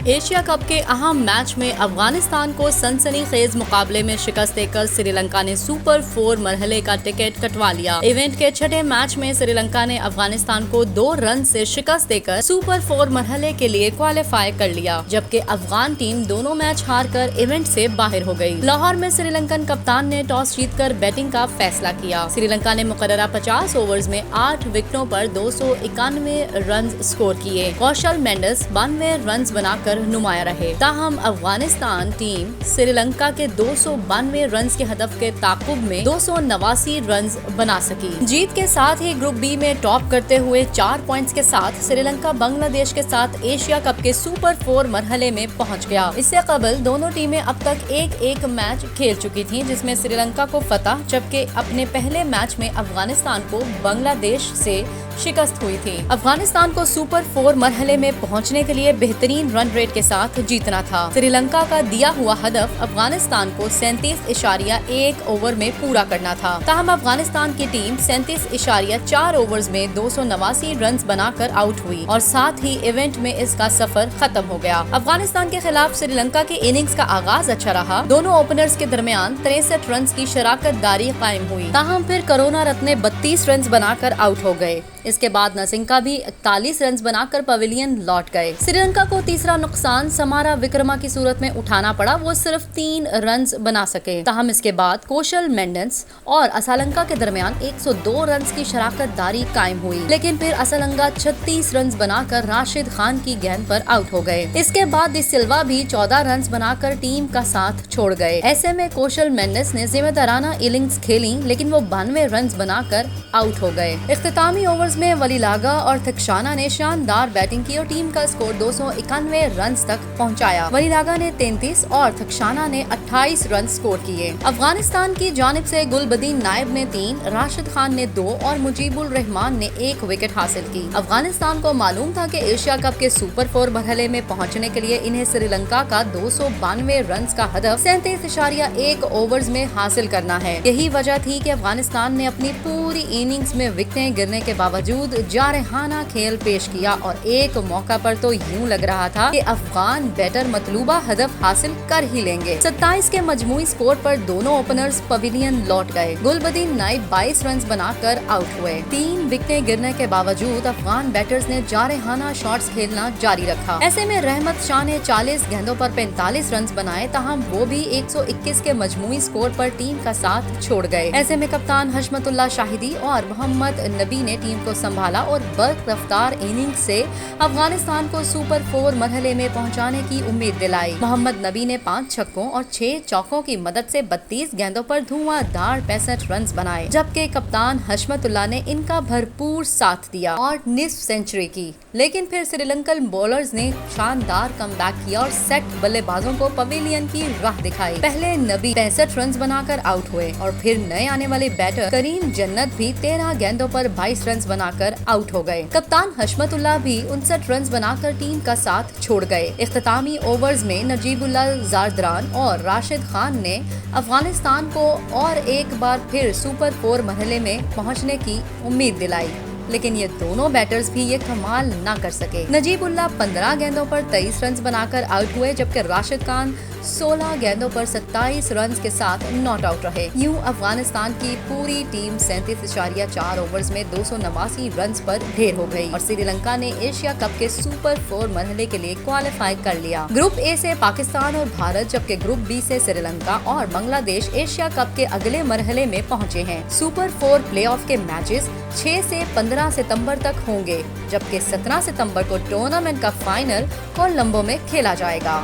Asia cup کے اہم match میں افغانستان کو سنسنی خیز مقابلے میں شکست دے کر سری لنکا نے سپر 4 مرحلے کا ٹکٹ کٹوا لیا۔ ایونٹ کے چھٹے میچ میں سری لنکا نے افغانستان کو 2 رن سے شکست دے کر سپر 4 مرحلے کے لیے کوالیفائی کر لیا، جبکہ افغان ٹیم دونوں میچ ہار کر ایونٹ سے باہر ہو گئی۔ لاہور میں سری لنکن کپتان نے ٹاس جیت کر بیٹنگ کا فیصلہ کیا۔ سری لنکا نے مقررہ 50 اوورز میں 8 وکٹوں پر 291 رنز سکور کیے۔ کوشل مینڈس 92 رنز بنا کر نمایاں رہے، تاہم افغانستان ٹیم سری لنکا کے 292 رنز کے ہدف کے تعاقب میں 289 رنز بنا سکی۔ جیت کے ساتھ ہی گروپ بی میں ٹاپ کرتے ہوئے 4 پوائنٹس کے ساتھ سری لنکا بنگلہ دیش کے ساتھ ایشیا کپ کے سپر 4 مرحلے میں پہنچ گیا۔ اس سے قبل دونوں ٹیمیں اب تک ایک میچ کھیل چکی تھیں، جس میں سری لنکا کو فتح، جبکہ اپنے پہلے میچ میں افغانستان کو بنگلہ دیش سے شکست ہوئی تھی۔ افغانستان کو سپر 4 مرحلے میں پہنچنے کے لیے بہترین رن ریٹ کے ساتھ جیتنا تھا۔ سری لنکا کا دیا ہوا ہدف افغانستان کو 37.1 اوور میں پورا کرنا تھا، تاہم افغانستان کی ٹیم 37.4 اوورز میں 289 رنز بنا کر آؤٹ ہوئی اور ساتھ ہی ایونٹ میں اس کا سفر ختم ہو گیا۔ افغانستان کے خلاف سری لنکا کی اننگز کا آغاز اچھا رہا، دونوں اوپنرز کے درمیان 63 رنز کی شراکت داری قائم ہوئی، تاہم پھر کرونا رتنے 32 رنز بنا کر آؤٹ ہو گئے۔ اس کے بعد نسنکا بھی 41 رنز بنا کر پویلین لوٹ گئے۔ سری لنکا کو تیسرا نقصان سمارا وکرما کی صورت میں اٹھانا پڑا، وہ صرف 3 رنز بنا سکے، تاہم اس کے بعد کوشل مینڈس اور اسالنکا کے درمیان 102 رنز کی شراکت داری قائم ہوئی، لیکن پھر اسالنکا 36 رنز بنا کر راشد خان کی گیند پر آؤٹ ہو گئے۔ اس کے بعد ڈی سلوا بھی 14 رنز بنا کر ٹیم کا ساتھ چھوڑ گئے۔ ایسے میں کوشل مینڈس نے ذمہ دارانہ اننگز کھیلی، لیکن وہ 92 رنز بنا کر آؤٹ ہو گئے۔ اختتامی اوورز میں ولی لاگا اور تھکشانا نے شاندار بیٹنگ کی اور ٹیم کا اسکور 291 رنز تک پہنچایا۔ ولی لاگا نے 33 اور تھکشانا نے 28 رنز سکور کیے۔ افغانستان کی جانب سے گل بدین نائب نے 3، راشد خان نے 2 اور مجیب الرحمان نے 1 وکٹ حاصل کی۔ افغانستان کو معلوم تھا کہ ایشیا کپ کے سپر 4 مرحلے میں پہنچنے کے لیے انہیں سری لنکا کا 292 رنز کا ہدف 37.1 اوورز میں حاصل کرنا ہے۔ یہی وجہ تھی کہ افغانستان نے اپنی پوری اننگز میں وکٹیں گرنے کے باوجود جارحانہ کھیل پیش کیا اور ایک موقع پر تو یوں لگ رہا تھا کہ افغان بیٹر مطلوبہ ہدف حاصل کر ہی لیں گے۔ 27 کے مجموعی سکور پر دونوں اوپنرز پویلین لوٹ گئے۔ گل بدین نائب 22 رنز بنا کر آؤٹ ہوئے۔ 3 وکٹیں گرنے کے باوجود افغان بیٹرز نے جارحانہ شاٹس کھیلنا جاری رکھا۔ ایسے میں رحمت شاہ نے 40 گیندوں پر 45 رنز بنائے، تاہم وہ بھی 121 کے مجموعی سکور پر ٹیم کا ساتھ چھوڑ گئے۔ ایسے میں کپتان حشمت اللہ شاہدی اور محمد نبی نے ٹیم کو سنبھالا اور برق رفتار اننگ سے افغانستان کو سپر 4 مرحلے میں پہنچانے کی امید دلائی۔ محمد نبی نے 5 چھکوں اور 6 چوکوں کی مدد سے 32 گیندوں پر دھواں دھار 65 رنز بنائے، جبکہ کپتان حشمت اللہ نے ان کا بھرپور ساتھ دیا اور نصف سینچری کی، لیکن پھر سری لنکن بولرز نے شاندار کم بیک کیا اور سیٹ بلے بازوں کو پویلین کی راہ دکھائی۔ پہلے نبی 65 رنز بنا کر آؤٹ ہوئے اور پھر نئے آنے والے بیٹر کریم جنت بھی 13 گیندوں پر 22 رنز بنا کر آؤٹ ہو گئے۔ کپتان حشمت اللہ بھی 59 رنز بنا کر ٹیم کا ساتھ چھوڑ گئے۔ اختتامی اوورز میں نجیب اللہ زاردران اور راشد خان نے افغانستان کو اور ایک بار پھر سپر 4 مرحلے میں پہنچنے کی امید دلائی، لیکن یہ دونوں بیٹرز بھی یہ کمال نہ کر سکے۔ نجیب اللہ 15 گیندوں پر 23 رنز بنا کر آؤٹ ہوئے، جبکہ راشد خان 16 گیندوں پر 27 رنز کے ساتھ ناٹ آؤٹ رہے۔ یوں افغانستان کی پوری ٹیم 37.4 اوورز میں 289 رنز پر ڈھیر ہو گئی اور سری لنکا نے ایشیا کپ کے سپر 4 مرحلے کے لیے کوالیفائی کر لیا۔ گروپ اے سے پاکستان اور بھارت، جبکہ گروپ بی سے سری لنکا اور بنگلہ دیش ایشیا کپ کے اگلے مرحلے میں پہنچے ہیں۔ سپر 4 پلے آف کے میچز 6 سے 15 ستمبر تک ہوں گے، جبکہ 17 ستمبر کو ٹورنامنٹ کا فائنل کولمبو میں کھیلا جائے گا۔